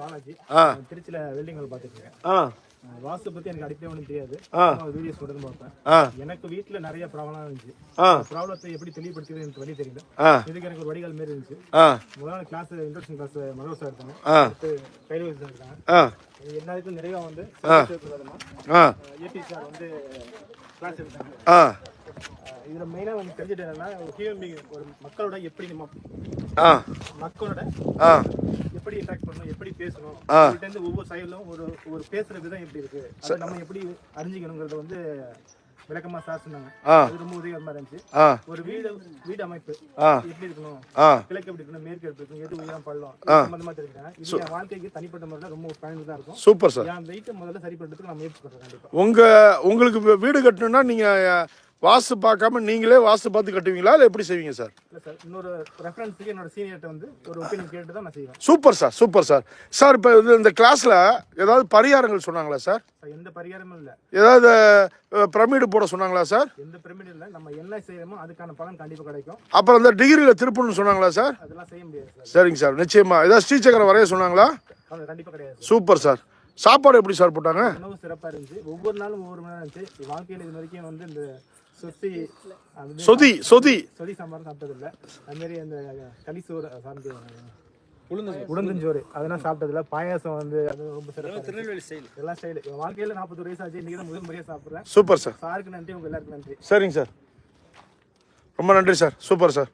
பாலாஜி. திருச்சியில வெல்டிங் வேலை பார்த்துட்டு இருக்கேன். வாஸ்து பத்தி எனக்கு அடிப்படை ஒன்றும் தெரியாது. வீடியோஸ் மட்டும் பார்ப்பேன். எனக்கு வீட்டுல நிறைய ப்ராப்ளம் இருந்துச்சு. ப்ராப்ளத்தை எப்படி தெளிவுபடுத்துறது எனக்கு வழி தெரியல. இதுக்கு எனக்கு ஒரு வடிகால் மாரி இருந்துச்சு. முதல்ல class introduction class Manoj sir எடுத்தாங்க. கையில் சார் இருக்காங்க. எல்லாருக்கும் நிறைய வந்து ஏபி சார் வந்து கிளாஸ் எடுத்தாங்க. இதுல மெயினா வந்து தெரிஞ்சுட்டு என்னன்னா ஒரு மக்களோட எப்படி நம்ம மக்களோட எப்படி இன்டராக்ட் பண்ணணும், எப்படி பேசணும், இருந்து ஒவ்வொரு சைடுலும் ஒரு பேசுற விதம் எப்படி இருக்கு, அதை நம்ம எப்படி அறிஞ்சிக்கணுங்கிறத வந்து விளக்கமா சார் சொன்னாங்க. அது ரொம்ப உதவிகரமா இருந்துச்சு. ஒரு வீடு அமைப்பு எப்படி இருக்கணும், கிழக்கு எப்படி இருக்கணும், மேற்கு எப்படி இருக்கணும், எது உயரம் பள்ளம் சம்பந்தமா தெரிஞ்சுக்காங்க. இது என் வாழ்க்கைக்கு தனிப்பட்ட முறையில் ரொம்ப பயனுள்ளதா இருக்கும். Super sir. என் வெயிட்டை முதல்ல சரி பண்றதுக்கு நான் முயற்சி பண்றேன். கண்டிப்பா உங்களுக்கு வீடு கட்டணும்னா நீங்க வாஸ்து பார்க்காம நீங்களே வாஸ்து பார்த்து கட்டுவீங்களா இல்லை எப்படி செய்வீங்க சார்? இல்லை சார், இன்னொரு ரெஃபரன்ஸுக்கு என்னோட சீனியர்கிட்ட வந்து ஒரு ஒப்பீனியன் கேட்டு தான் நான் செய்வேன். Super sir, super sir. Sir இப்போ இந்த கிளாஸில் ஏதாவது பரிகாரங்கள் சொன்னாங்களா சார்? எந்த பரிகாரமும் இல்லை. ஏதாவது பிரமிடு போட சொன்னாங்களா சார்? எந்த பிரமிடும் இல்லை. நம்ம என்ன செய்யணுமோ அதுக்கான பலன் கண்டிப்பாக கிடைக்கும். அப்புறம் இந்த டிகிரியில் திருப்பணும்னு சொன்னாங்களா சார்? அதெல்லாம் செய்ய முடியாது சார். சரிங்க சார், நிச்சயமா. ஏதாவது ஸ்ரீசக்கரம் வரைய சொன்னாங்களா? கண்டிப்பாக கிடையாது. Super sir. சாப்பாடு எப்படி சார் போட்டாங்க? உணவு சிறப்பாக இருந்துச்சு. ஒவ்வொரு நாளும் ஒவ்வொரு மணி நேரம் இருந்துச்சு. வாழ்க்கையில் இது வரைக்கும் வந்து இந்த சொதி சாம்பார் சாப்பிட்டது இல்லை. அது மாதிரி அந்த களிசோறு உளுந்தஞ்சோறு அதெல்லாம் சாப்பிட்டது இல்லை. பாயாசம் வந்து அது ரொம்ப சிறப்பாக திருநெல்வேலி ஸ்டைல் எல்லாம் ஸ்டைல். வாழ்க்கையில் 41 வயசு ஆச்சு. இன்னைக்கு தான் முதல் முறையாக சாப்பிட்றேன். Super sir. சாருக்கு நன்றி, உங்க எல்லாருக்கும் நன்றி. சரிங்க சார், ரொம்ப நன்றி சார். Super sir.